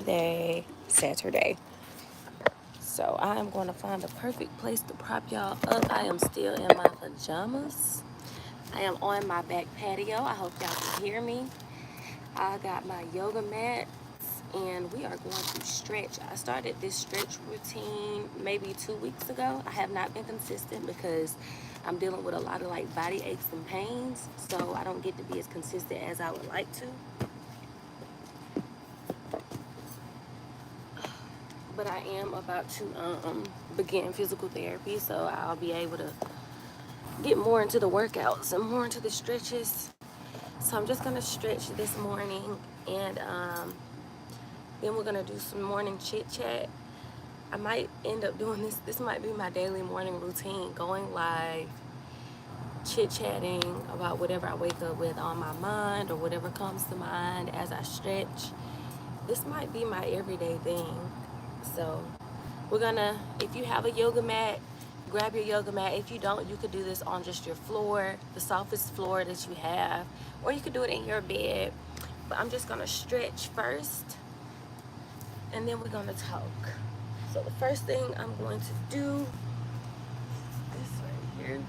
birthday Saturday. So I am going to find the perfect place to prop y'all up. I am still in my pajamas. I am on my back patio. I hope y'all can hear me. I got my yoga mats and we are going to stretch. I started this stretch routine maybe 2 weeks ago. I have not been consistent because I'm dealing with a lot of like body aches and pains, so I don't get to be as consistent as I would like to. But I am about to begin physical therapy, so I'll be able to get more into the workouts and more into the stretches. So I'm just gonna stretch this morning, and then we're gonna do some morning chit chat. I might end up doing this. This might be my daily morning routine, going live, chit chatting about whatever I wake up with on my mind or whatever comes to mind as I stretch. This might be my everyday thing. So we're gonna, if you have a yoga mat, grab your yoga mat. If you don't, you could do this on just your floor, the softest floor that you have, or you could do it in your bed. But I'm just gonna stretch first, and then we're gonna talk. So the first thing I'm going to do, this right here.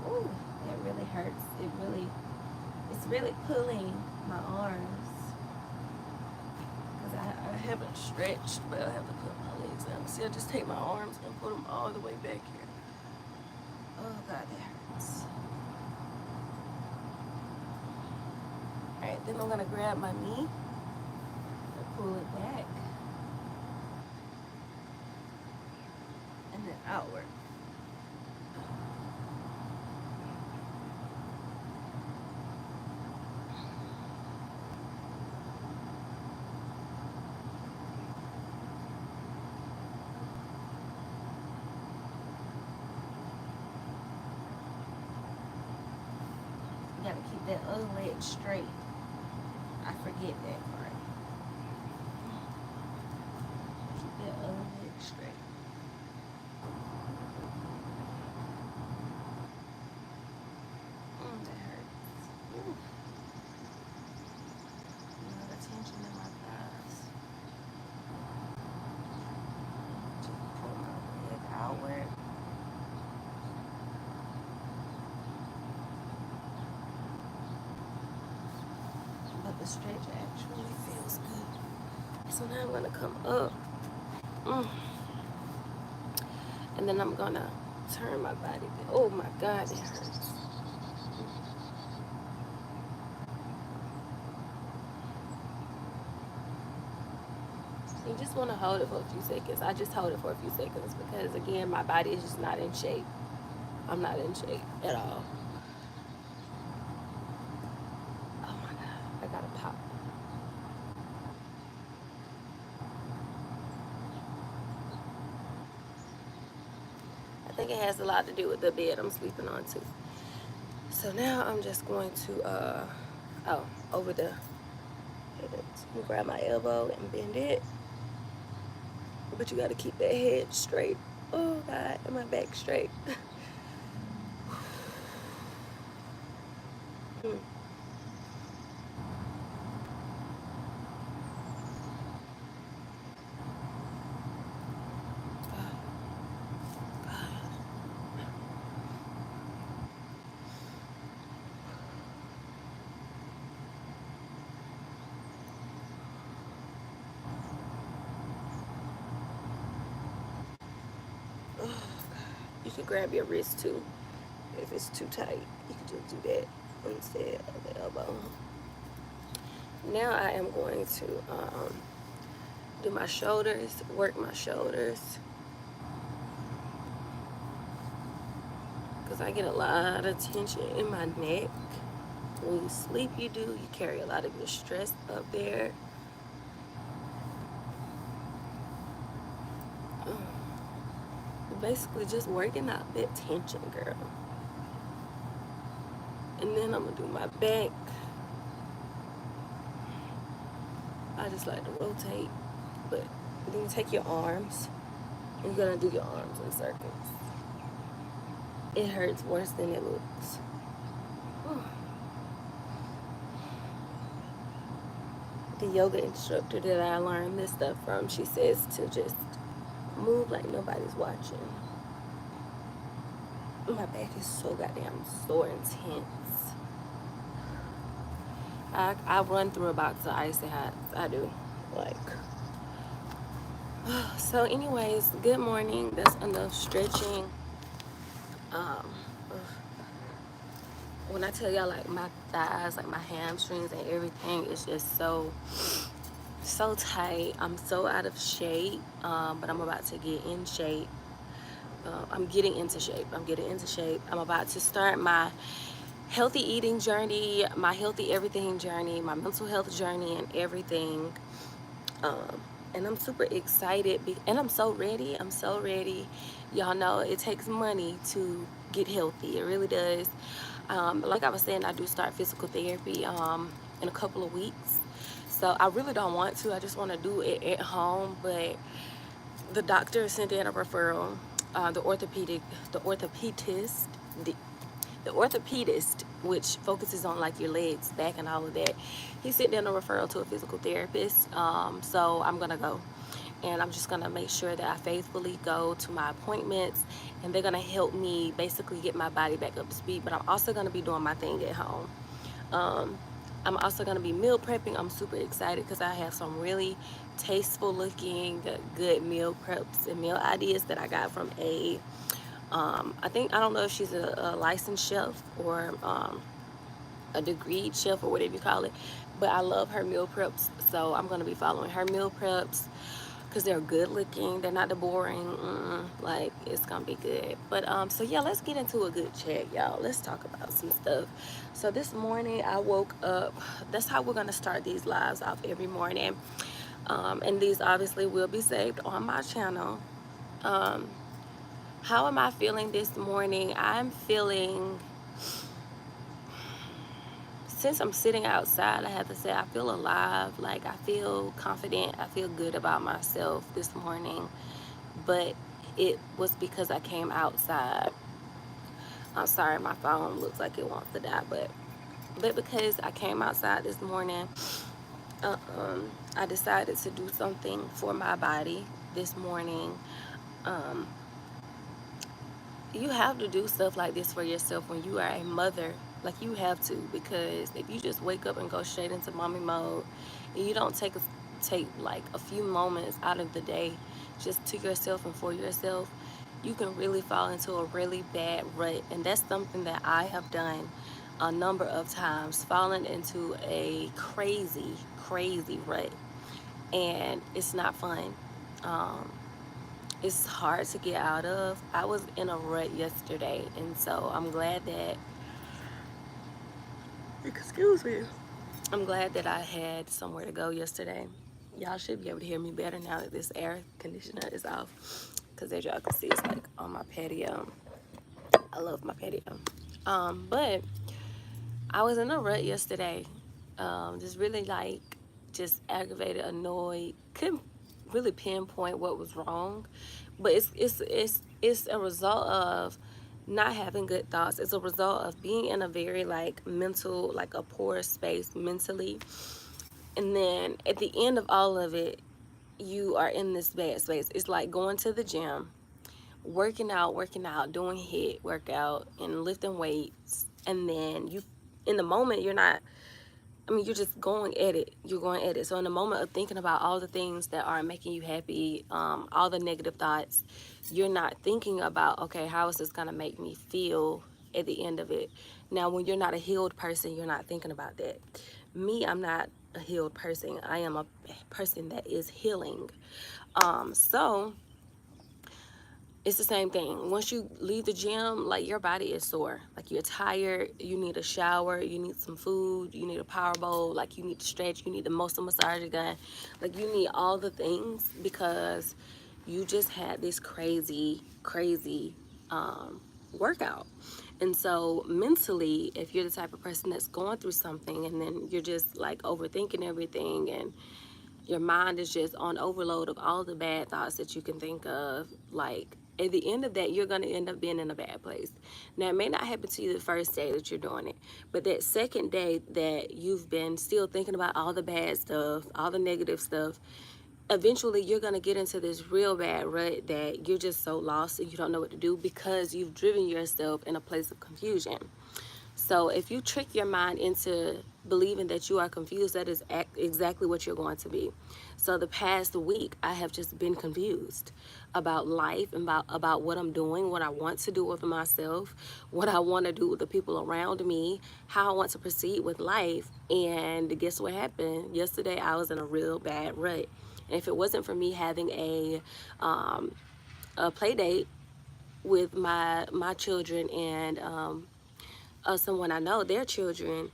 Ooh, that really hurts. It's really pulling my arms because I haven't stretched, but I have to put my legs out. See, I just take my arms and put them all the way back here. Oh God, that hurts. All right, then I'm gonna grab my knee and pull it back, and then outward. You gotta keep that other leg straight. I forget that part. Keep that other leg straight. That hurts. Ooh. A lot of tension in my thighs. Just pull my leg outward. But the stretch actually feels good. So now I'm gonna come up. And then I'm gonna turn my body. Oh my God, it hurts. You just want to hold it for a few seconds. I just hold it for a few seconds because, again, my body is just not in shape. I'm not in shape at all. Oh my God, I gotta pop. I think it has a lot to do with the bed I'm sleeping on too. So now I'm just going to, over the, grab my elbow and bend it. But you gotta keep that head straight. Oh God, and my back straight. You can grab your wrist too. If it's too tight, you can just do that instead of the elbow. Now I am going to do my shoulders, work my shoulders. Because I get a lot of tension in my neck. When you sleep, you carry a lot of your stress up there. Basically just working out that tension, girl. And then I'm gonna do my back. I just like to rotate, but then you take your arms and you're gonna do your arms in circles. It hurts worse than it looks. Whew. The yoga instructor that I learned this stuff from, she says to just move like nobody's watching. My back is so goddamn sore and tense. I run through a box of icy hot. I do. Like, so anyways, good morning. That's enough stretching. Um, when I tell y'all, like, my thighs, like my hamstrings and everything is just so tight. I'm so out of shape, but I'm about to get in shape. I'm getting into shape. I'm about to start my healthy eating journey, my healthy everything journey, my mental health journey, and everything. And I'm super excited, and I'm so ready. Y'all know it takes money to get healthy. It really does. Like I was saying, I do start physical therapy in a couple of weeks. So I really don't want to. I just want to do it at home. But the doctor sent in a referral. The orthopedist, which focuses on like your legs, back, and all of that, he sent in a referral to a physical therapist. So I'm gonna go, and I'm just gonna make sure that I faithfully go to my appointments, and they're gonna help me basically get my body back up to speed. But I'm also gonna be doing my thing at home. I'm also going to be meal prepping. I'm super excited because I have some really tasteful looking good meal preps and meal ideas that I got from I don't know if she's a licensed chef or a degreed chef or whatever you call it, but I love her meal preps. So I'm going to be following her meal preps because they're good looking. They're not the boring, like, it's gonna be good. But so yeah, let's get into a good chat, y'all. Let's talk about some stuff. So this morning I woke up. That's how we're gonna start these lives off every morning. And these obviously will be saved on my channel. How am I feeling this morning? I'm feeling, since I'm sitting outside, I have to say I feel alive. Like, I feel confident. I feel good about myself this morning. But it was because I came outside. I'm sorry, my phone looks like it wants to die, but because I came outside this morning, I decided to do something for my body this morning. You have to do stuff like this for yourself when you are a mother. Like, you have to, because if you just wake up and go straight into mommy mode, and you don't take like a few moments out of the day just to yourself and for yourself, you can really fall into a really bad rut. And that's something that I have done a number of times, fallen into a crazy rut, and it's not fun. It's hard to get out of. I was in a rut yesterday, and so I'm glad that, excuse me, I'm glad that I had somewhere to go yesterday. Y'all should be able to hear me better now that this air conditioner is off, because as y'all can see, it's like on my patio. I love my patio. But I was in a rut yesterday. Just really, like, just aggravated, annoyed. Couldn't really pinpoint what was wrong, but it's a result of not having good thoughts. It's a result of being in a very, like, mental, like a poor space mentally, and then at the end of all of it, you are in this bad space. It's like going to the gym, working out, doing HIIT workout and lifting weights, and then you, in the moment, you're not, I mean, you're just going at it. So in the moment of thinking about all the things that aren't making you happy, all the negative thoughts, you're not thinking about, okay, how is this gonna make me feel at the end of it? Now, when you're not a healed person, you're not thinking about that. Me, I'm not a healed person. I am a person that is healing. So it's the same thing. Once you leave the gym, like, your body is sore. Like, you're tired, you need a shower, you need some food, you need a power bowl, like, you need to stretch, you need the muscle massager gun. Like, you need all the things because you just had this crazy workout. And so mentally, if you're the type of person that's going through something and then you're just, like, overthinking everything, and your mind is just on overload of all the bad thoughts that you can think of, like, at the end of that, you're going to end up being in a bad place. Now, it may not happen to you the first day that you're doing it, but that second day that you've been still thinking about all the bad stuff, all the negative stuff, eventually you're going to get into this real bad rut that you're just so lost and you don't know what to do because you've driven yourself in a place of confusion. So if you trick your mind into believing that you are confused, that is exactly what you're going to be. So the past week, I have just been confused about life and about what I'm doing, what I want to do with myself, what I want to do with the people around me, how I want to proceed with life. And guess what happened? Yesterday, I was in a real bad rut. And if it wasn't for me having a play date with my children and someone I know, their children,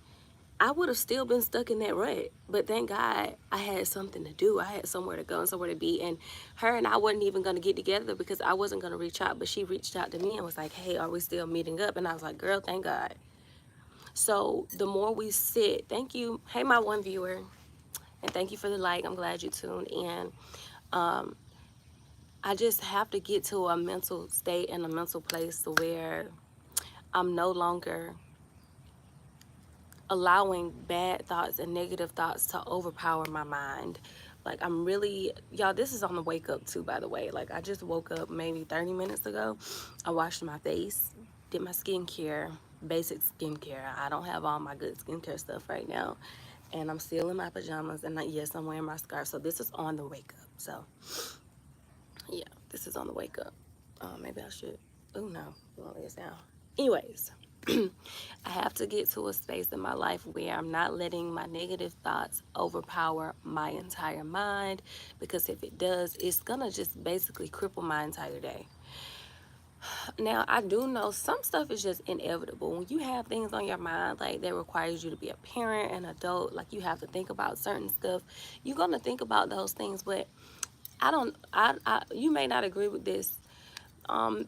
I would have still been stuck in that rut. But thank God I had something to do. I had somewhere to go and somewhere to be. And her and I wasn't even going to get together because I wasn't going to reach out. But she reached out to me and was like, hey, are we still meeting up? And I was like, girl, thank God. So the more we sit, thank you. Hey, my one viewer. And thank you for the like. I'm glad you tuned in. I just have to get to a mental state and a mental place where I'm no longer allowing bad thoughts and negative thoughts to overpower my mind. Like, I'm really, y'all, this is on the wake up too, by the way. Like, I just woke up maybe 30 minutes ago. I washed my face, did my skincare, basic skincare. I don't have all my good skincare stuff right now. And I'm still in my pajamas. And yes, I'm wearing my scarf. So this is on the wake up. So, yeah, this is on the wake up. Maybe I should. Oh, no. Well, it's now. Anyways. I have to get to a space in my life where I'm not letting my negative thoughts overpower my entire mind, because if it does, it's gonna just basically cripple my entire day. Now, I do know some stuff is just inevitable. When you have things on your mind like that requires you to be a parent, an adult, like you have to think about certain stuff, you're gonna think about those things. But you may not agree with this.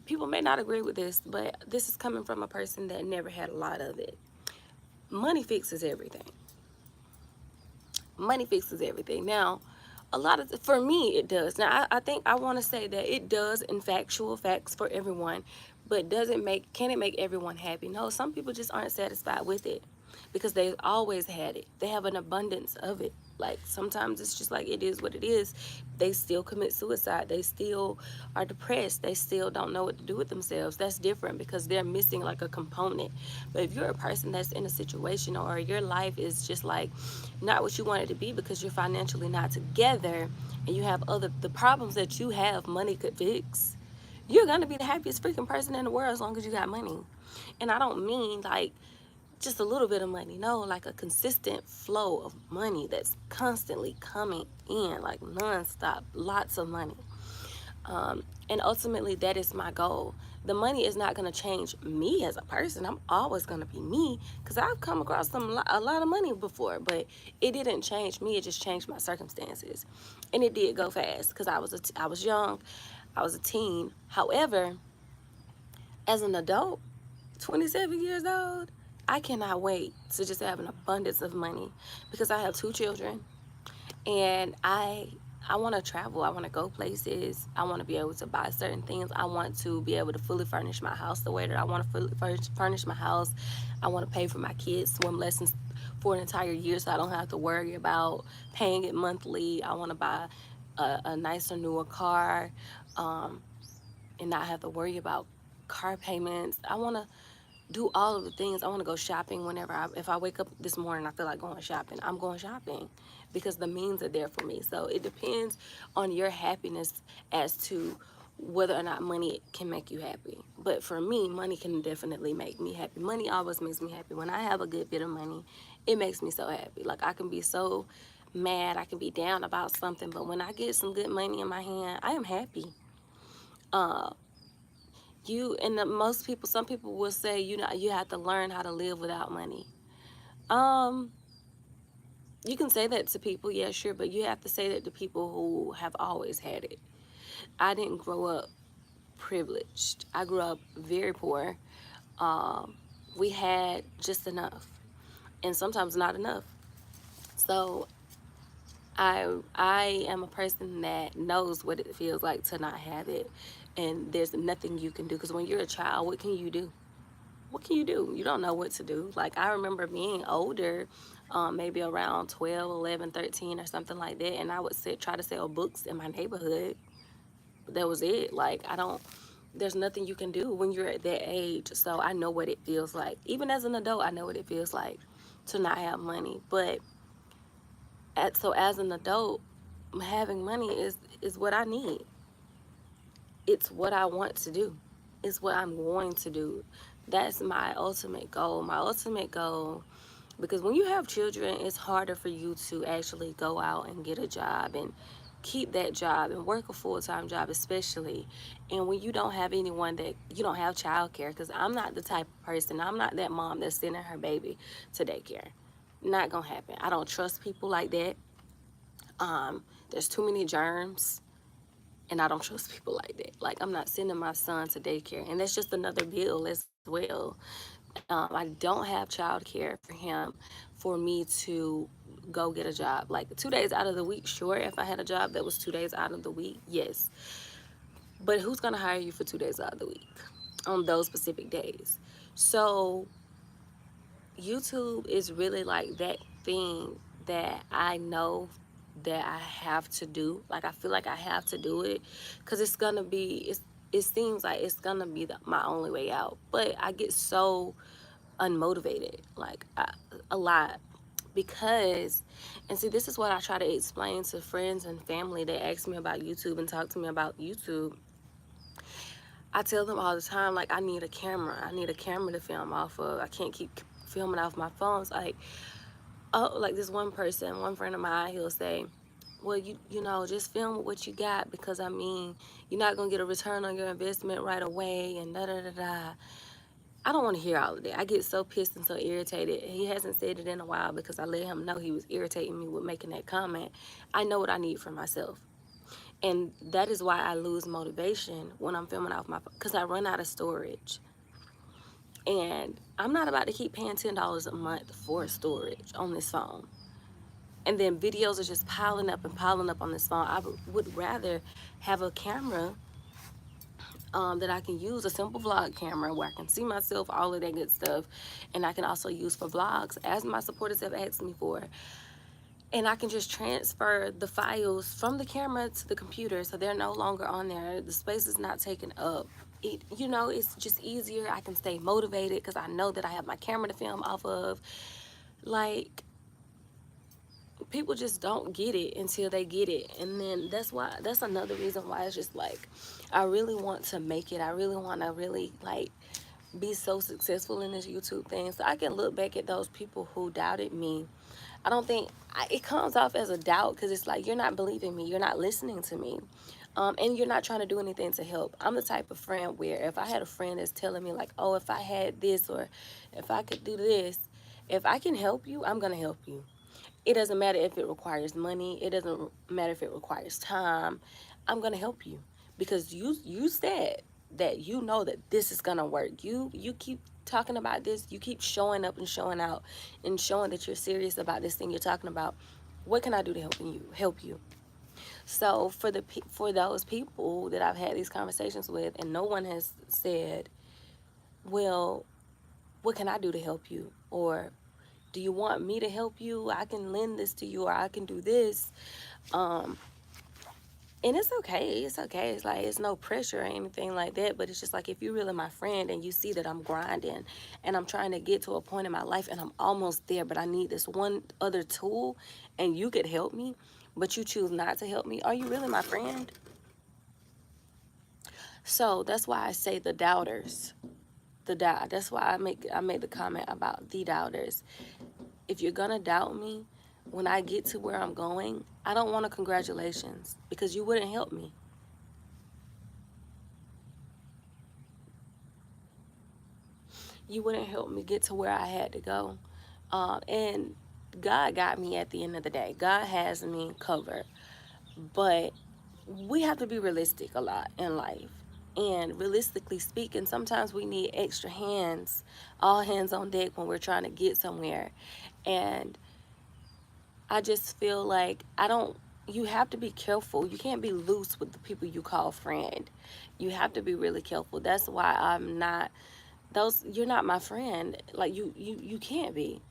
People may not agree with this, but this is coming from a person that never had a lot of it. Money fixes everything. Money fixes everything. Now, for me, it does. Now, I think I want to say that it does in factual facts for everyone, but can it make everyone happy? No, some people just aren't satisfied with it because they've always had it. They have an abundance of it. Like, sometimes it's just like, it is what it is. They still commit suicide. They still are depressed. They still don't know what to do with themselves. That's different because they're missing like a component. But if you're a person that's in a situation, or your life is just like not what you want it to be because you're financially not together, and you have the problems that you have money could fix, you're going to be the happiest freaking person in the world as long as you got money. And I don't mean like just a little bit of money. No, like a consistent flow of money that's constantly coming in, like nonstop, lots of money. And ultimately, that is my goal. The money is not going to change me as a person. I'm always going to be me, because I've come across a lot of money before, but it didn't change me. It just changed my circumstances. And it did go fast because I was young. I was a teen. However, as an adult, 27 years old, I cannot wait to just have an abundance of money, because I have 2 children, and I want to travel. I want to go places. I want to be able to buy certain things. I want to be able to fully furnish my house the way that I want to fully furnish my house. I want to pay for my kids' swim lessons for an entire year so I don't have to worry about paying it monthly. I want to buy a nicer, newer car, and not have to worry about car payments. I want to do all of the things. I want to go shopping if I wake up this morning, I feel like going shopping, I'm going shopping, because the means are there for me. So it depends on your happiness as to whether or not money can make you happy. But for me, money can definitely make me happy. Money always makes me happy. When I have a good bit of money, it makes me so happy. Like, I can be so mad, I can be down about something, but when I get some good money in my hand, I am happy. Most people, some people will say, you have to learn how to live without money. You can say that to people, yeah, sure, but you have to say that to people who have always had it. I didn't grow up privileged. I grew up very poor. We had just enough, and sometimes not enough. So I am a person that knows what it feels like to not have it. and there's nothing you can do. Because when you're a child, what can you do? What can you do? You don't know what to do. Like, I remember being older, maybe around 12, 11, 13, or something like that, and I would try to sell books in my neighborhood. That was it. Like, there's nothing you can do when you're at that age. So I know what it feels like. Even as an adult, I know what it feels like to not have money. But so as an adult, having money is what I need. It's what I want to do. It's what I'm going to do. That's my ultimate goal. My ultimate goal, because when you have children, it's harder for you to actually go out and get a job and keep that job and work a full-time job, especially. And when you don't have anyone, that you don't have childcare, because I'm not the type of person, I'm not that mom that's sending her baby to daycare. Not gonna happen. I don't trust people like that. There's too many germs, and I don't trust people like that. Like, I'm not sending my son to daycare, and that's just another bill as well. I don't have childcare for him for me to go get a job. Like, 2 days out of the week, sure. If I had a job that was 2 days out of the week, yes. But who's gonna hire you for 2 days out of the week on those specific days? So YouTube is really like that thing that I know that I have to do. Like, I feel like I have to do it because it's gonna be. It seems like it's gonna be my only way out. But I get so unmotivated, like, a lot, because, and see, this is what I try to explain to friends and family that ask me about YouTube and talk to me about YouTube. I tell them all the time, like, I need a camera. I need a camera to film off of. I can't keep filming off my phones. Like, oh, like this one person, one friend of mine, he'll say, well, you know, just film what you got, because I mean, you're not gonna get a return on your investment right away, and da da da da. I don't want to hear all of that. I get so pissed and so irritated. He hasn't said it in a while because I let him know he was irritating me with making that comment. I know what I need for myself. And that is why I lose motivation when I'm filming off my phone, because I run out of storage. And I'm not about to keep paying $10 a month for storage on this phone. And then videos are just piling up and piling up on this phone. I would rather have a camera that I can use, a simple vlog camera where I can see myself, all of that good stuff, and I can also use for vlogs, as my supporters have asked me for. And I can just transfer the files from the camera to the computer, so they're no longer on there. The space is not taken up. You know, it's just easier. I can stay motivated because I know that I have my camera to film off of. Like, people just don't get it until they get it. And then that's another reason why it's just like, I really want to make it. I really want to really, like, be so successful in this YouTube thing, so I can look back at those people who doubted me. I don't think it comes off as a doubt, because it's like, you're not believing me, you're not listening to me, and you're not trying to do anything to help. I'm the type of friend where if I had a friend that's telling me, like, oh, if I had this, or if I could do this, if I can help you, I'm gonna help you. It doesn't matter if it requires money. It doesn't matter if it requires time. I'm gonna help you, because you said that you know that this is gonna work. You keep talking about this. You keep showing up and showing out and showing that you're serious about this thing you're talking about. What can I do to help you? So for those people that I've had these conversations with, and no one has said, well, what can I do to help you? Or, do you want me to help you? I can lend this to you, or I can do this. And it's okay. It's okay. It's like, it's no pressure or anything like that. But it's just like, if you're really my friend and you see that I'm grinding and I'm trying to get to a point in my life and I'm almost there, but I need this one other tool, and you could help me, but you choose not to help me, are you really my friend? So that's why I say the doubters. That's why I made the comment about the doubters. If you're gonna doubt me when I get to where I'm going, I don't want a congratulations, because you wouldn't help me. You wouldn't help me get to where I had to go. And God got me at the end of the day. God has me covered. But we have to be realistic a lot in life. And realistically speaking, sometimes we need extra hands, all hands on deck when we're trying to get somewhere. And I just feel like you have to be careful. You can't be loose with the people you call friend. You have to be really careful. That's why I'm not you're not my friend. Like you can't be,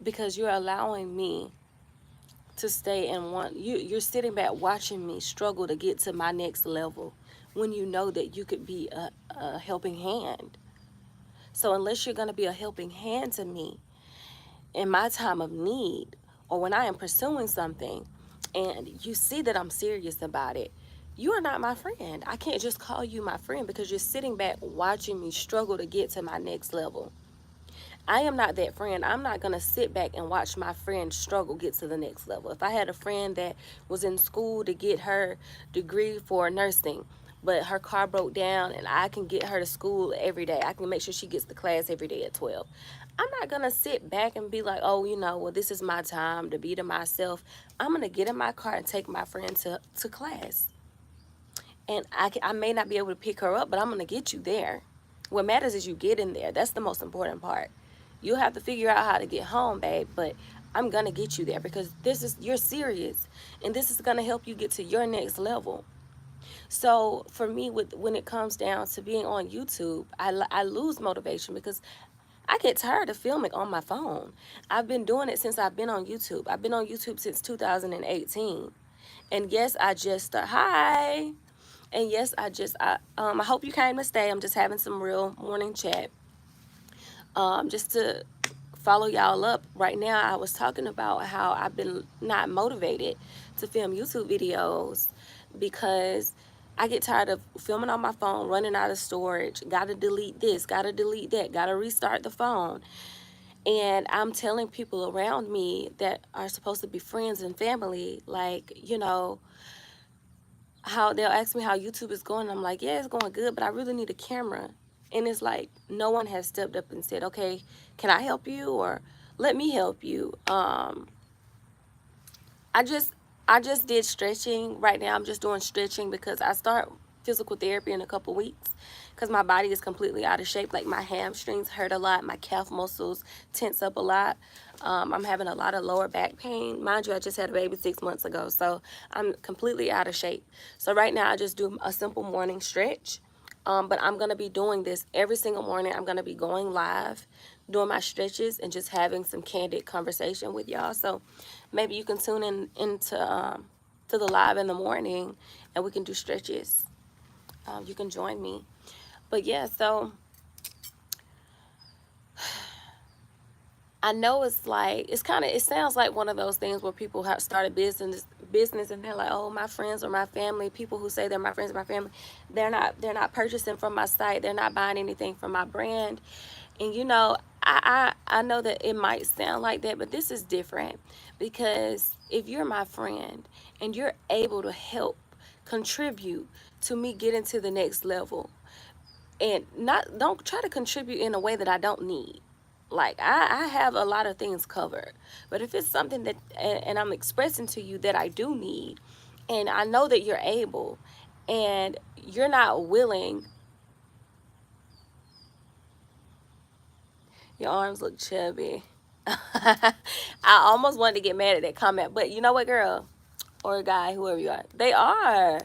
because you're allowing me to stay and you're sitting back watching me struggle to get to my next level when you know that you could be a helping hand. So unless you're going to be a helping hand to me in my time of need, or when I am pursuing something and you see that I'm serious about it, you are not my friend. I can't just call you my friend because you're sitting back watching me struggle to get to my next level. I am not that friend. I'm not going to sit back and watch my friend struggle get to the next level. If I had a friend that was in school to get her degree for nursing, but her car broke down and I can get her to school every day, I can make sure she gets to class every day at 12. I'm not going to sit back and be like, oh, well, this is my time to be to myself. I'm going to get in my car and take my friend to class. And I may not be able to pick her up, but I'm going to get you there. What matters is you get in there. That's the most important part. You'll have to figure out how to get home, babe, but I'm going to get you there because you're serious, and this is going to help you get to your next level. So for me, when it comes down to being on YouTube, I lose motivation because I get tired of filming on my phone. I've been doing it since I've been on YouTube. I've been on YouTube since 2018. And yes, I just hi. And yes, I hope you came to stay. I'm just having some real morning chat. Just to follow y'all up. Right now, I was talking about how I've been not motivated to film YouTube videos because I get tired of filming on my phone, running out of storage, gotta delete this, gotta delete that, gotta restart the phone. And I'm telling people around me that are supposed to be friends and family, like, how they'll ask me how YouTube is going. I'm like, yeah, it's going good, but I really need a camera. And it's like no one has stepped up and said, okay, can I help you, or let me help you. I just did stretching. Right now I'm just doing stretching because I start physical therapy in a couple weeks because my body is completely out of shape. Like my hamstrings hurt a lot, my calf muscles tense up a lot. I'm having a lot of lower back pain. Mind you, I just had a baby 6 months ago, so I'm completely out of shape. So right now I just do a simple morning stretch. But I'm going to be doing this every single morning. I'm going to be going live, doing my stretches, and just having some candid conversation with y'all. So maybe you can tune into to the live in the morning, and we can do stretches. You can join me. But yeah, so I know it sounds like one of those things where people have started business and they're like, oh, my friends or my family, people who say they're my friends or my family, they're not purchasing from my site, they're not buying anything from my brand. And I know that it might sound like that, but this is different, because if you're my friend and you're able to help contribute to me getting to the next level, and don't try to contribute in a way that I don't need. Like I have a lot of things covered, but if it's something that and I'm expressing to you that I do need, and I know that you're able, and you're not willing. Your arms look chubby. I almost wanted to get mad at that comment, but you know what, girl, or guy, whoever you are, they are.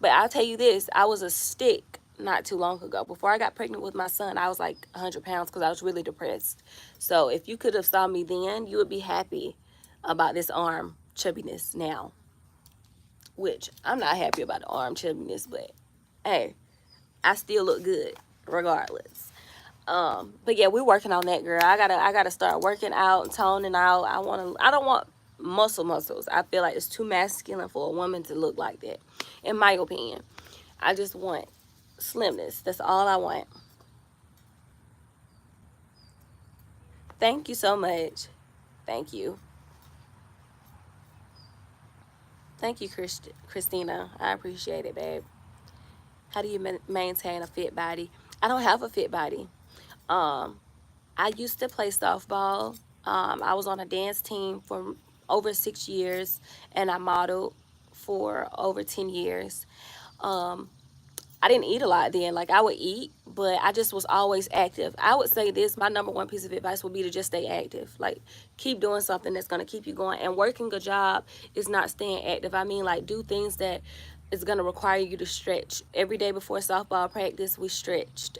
But I'll tell you this, I was a stick not too long ago. Before I got pregnant with my son, I was like 100 pounds because I was really depressed. So if you could have saw me then, you would be happy about this arm chubbiness now. Which I'm not happy about the arm chubbiness, but hey, I still look good regardless. But yeah, we're working on that, girl. I gotta start working out and toning out. I don't want muscles. I feel like it's too masculine for a woman to look like that, in my opinion. I just want slimness. That's all I want. Thank you so much. Thank you. Thank you, Christina. I appreciate it, babe. How do you maintain a fit body? I don't have a fit body. Um, I used to play softball. I was on a dance team for over 6 years, and I modeled for over 10 years. Um, I didn't eat a lot then. Like, I would eat, but I just was always active. I would say this, my number one piece of advice would be to just stay active. Like, keep doing something that's going to keep you going. And working a job is not staying active. I mean, like, do things that is going to require you to stretch. Every day before softball practice, we stretched.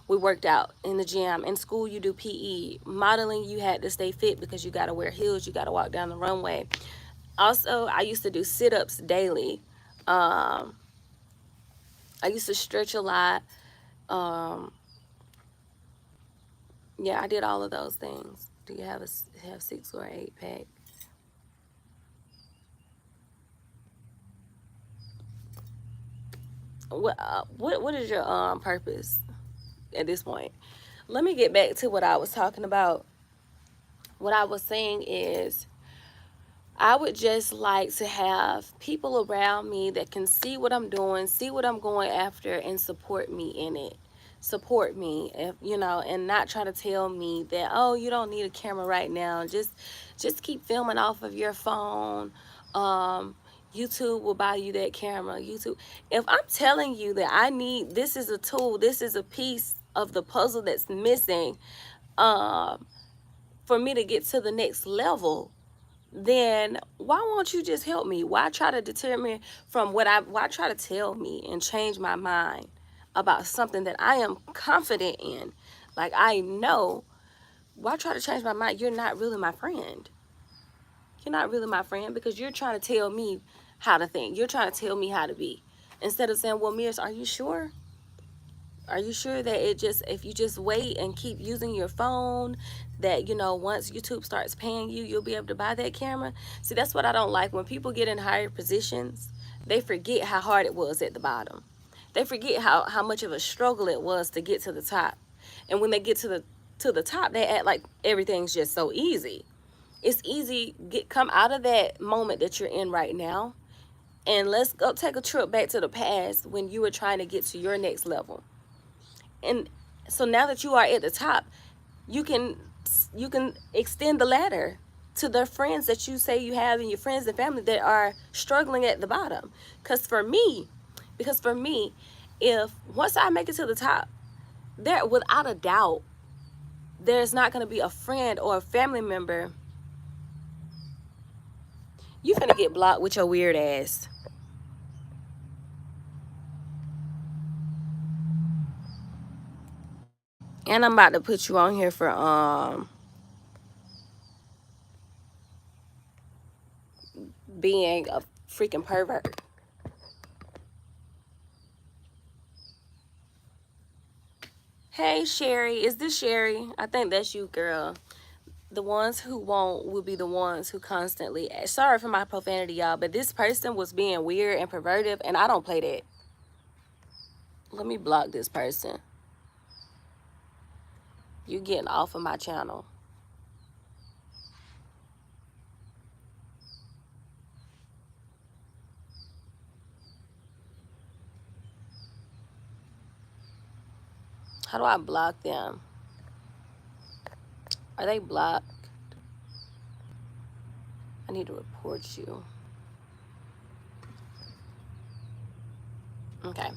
We worked out in the gym. In school, you do PE. Modeling, you had to stay fit because you got to wear heels. You got to walk down the runway. Also, I used to do sit-ups daily. I used to stretch a lot. Um, yeah, I did all of those things. Do you have have 6 or 8 pack? What is your purpose at this point? Let me get back to what I was talking about. What I was saying is, I would just like to have people around me that can see what I'm doing, see what I'm going after, and support me in it. Support me, if you know, and not try to tell me that, oh, you don't need a camera right now. Just keep filming off of your phone. YouTube will buy you that camera. YouTube. If I'm telling you that I need, this is a tool, this is a piece of the puzzle that's missing, um, for me to get to the next level, then why won't you just help me? Why try to deter me from why try to tell me and change my mind about something that I am confident in? Like, I know, why try to change my mind? You're not really my friend. You're not really my friend because you're trying to tell me how to think. You're trying to tell me how to be. Instead of saying, well, Mears, are you sure? Are you sure that if you just wait and keep using your phone, that, once YouTube starts paying you, you'll be able to buy that camera? See, that's what I don't like. When people get in higher positions, they forget how hard it was at the bottom. They forget how much of a struggle it was to get to the top. And when they get to the top, they act like everything's just so easy. It's easy. Come out of that moment that you're in right now, and let's go take a trip back to the past when you were trying to get to your next level. And so now that you are at the top, you can extend the ladder to the friends that you say you have, and your friends and family that are struggling at the bottom. Because for me, if once I make it to the top, there, without a doubt, there's not going to be a friend or a family member. You finna get blocked with your weird ass. And I'm about to put you on here for being a freaking pervert. Hey, Sherry. Is this Sherry? I think that's you, girl. The ones who won't will be the ones who constantly. Sorry for my profanity, y'all, but this person was being weird and pervertive, and I don't play that. Let me block this person. You getting off of my channel. How do I block them? Are they blocked? I need to report you. Okay.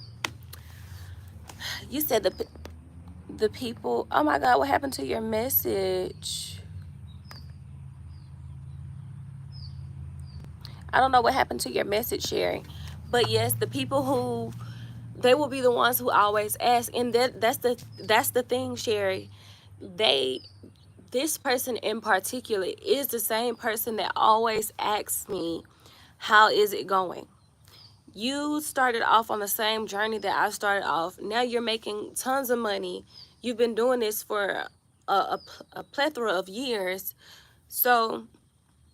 You said the people. Oh my God, what happened to your message? I don't know what happened to your message, Sherry. But yes, the people who, they will be the ones who always ask, and that's the thing, Sherry. This person in particular is the same person that always asks me, how is it going? You started off on the same journey that I started off. Now you're making tons of money. You've been doing this for a plethora of years. So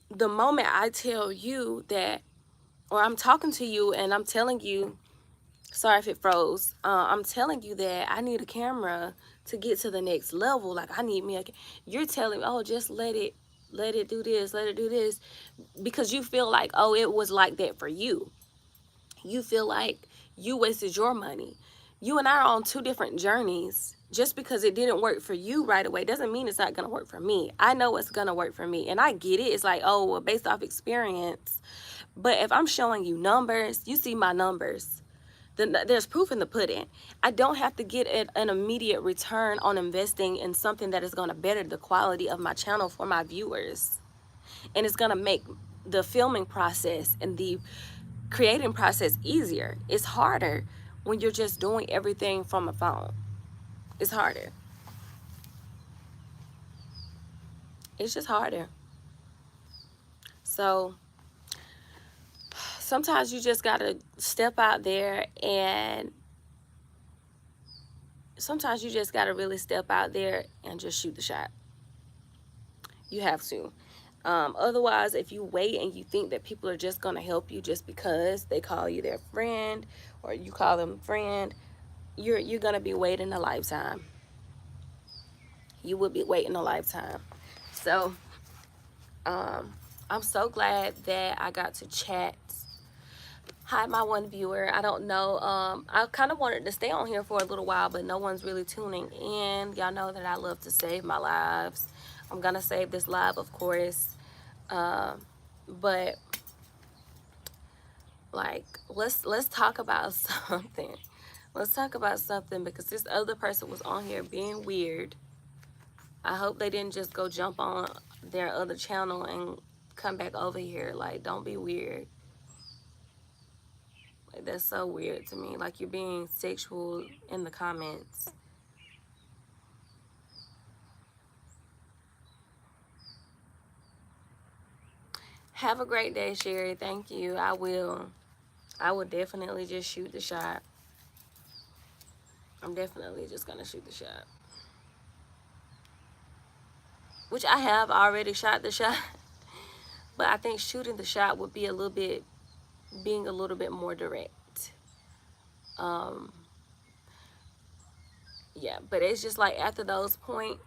the moment I tell you that, or I'm talking to you and I'm telling you, sorry if it froze, I'm telling you that I need a camera to get to the next level. Like, I need me a, you're telling me, oh, just let it do this, let it do this, because you feel like, oh, it was like that for you. You feel like you wasted your money. You and I are on two different journeys. Just because it didn't work for you right away doesn't mean it's not going to work for me. I know it's going to work for me, and I get it. It's like, oh, well, based off experience. But if I'm showing you numbers, you see my numbers. there's proof in the pudding. I don't have to get an immediate return on investing in something that is going to better the quality of my channel for my viewers. And it's going to make the filming process and the creating process easier. It's harder when you're just doing everything from a phone. It's harder. It's just harder. So sometimes you just got to step out there, and sometimes you just got to really step out there and just shoot the shot. You have to. Otherwise, if you wait and you think that people are just going to help you just because they call you their friend or you call them friend, you're going to be waiting a lifetime. You will be waiting a lifetime. So I'm so glad that I got to chat. Hi, my one viewer. I don't know. I kind of wanted to stay on here for a little while, but no one's really tuning in. Y'all know that I love to save my lives. I'm going to save this live, of course. But like, let's talk about something. Let's talk about something, because this other person was on here being weird. I hope they didn't just go jump on their other channel and come back over here. Like, don't be weird. Like, that's so weird to me. Like, you're being sexual in the comments. Have a great day, Sherry. Thank you. I will definitely just shoot the shot. I'm definitely just gonna shoot the shot. Which I have already shot the shot. But I think shooting the shot would be being a little bit more direct. Yeah, but it's just like after those points,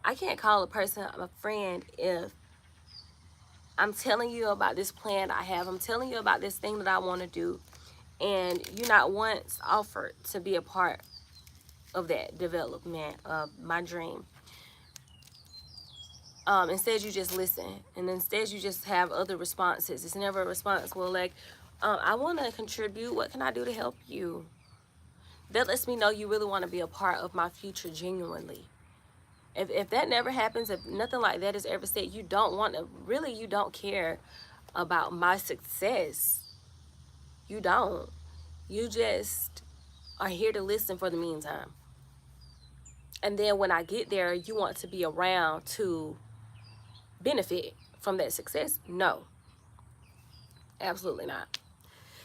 I can't call a person a friend if I'm telling you about this plan I have. I'm telling you about this thing that I want to do, and you not once offered to be a part of that development of my dream. Instead you just listen, and instead you just have other responses. It's never a response. Well, like, I want to contribute. What can I do to help you? That lets me know you really want to be a part of my future genuinely. If that never happens, if nothing like that is ever said, you don't want to, really, you don't care about my success. You don't. You just are here to listen for the meantime. And then when I get there, you want to be around to benefit from that success? No. Absolutely not.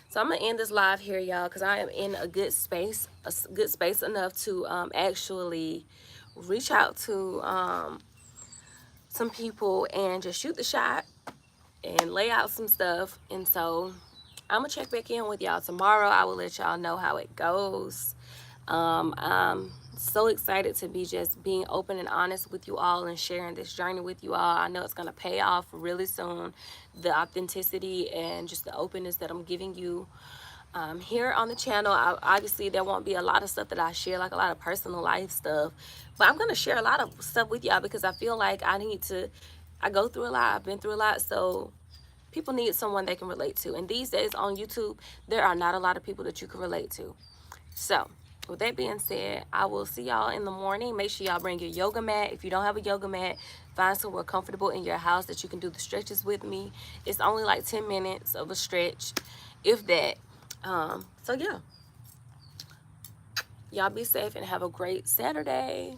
So I'm going to end this live here, y'all, because I am in a good space enough to actually reach out to some people and just shoot the shot and lay out some stuff. And so I'm going to check back in with y'all tomorrow. I will let y'all know how it goes. I'm so excited to be just being open and honest with you all and sharing this journey with you all. I know it's going to pay off really soon. The authenticity and just the openness that I'm giving you here on the channel. Obviously, there won't be a lot of stuff that I share, like a lot of personal life stuff. But I'm going to share a lot of stuff with y'all because I feel like I go through a lot. I've been through a lot. So people need someone they can relate to. And these days on YouTube, there are not a lot of people that you can relate to. So with that being said, I will see y'all in the morning. Make sure y'all bring your yoga mat. If you don't have a yoga mat, find somewhere comfortable in your house that you can do the stretches with me. It's only like 10 minutes of a stretch, if that. So yeah, y'all be safe and have a great Saturday.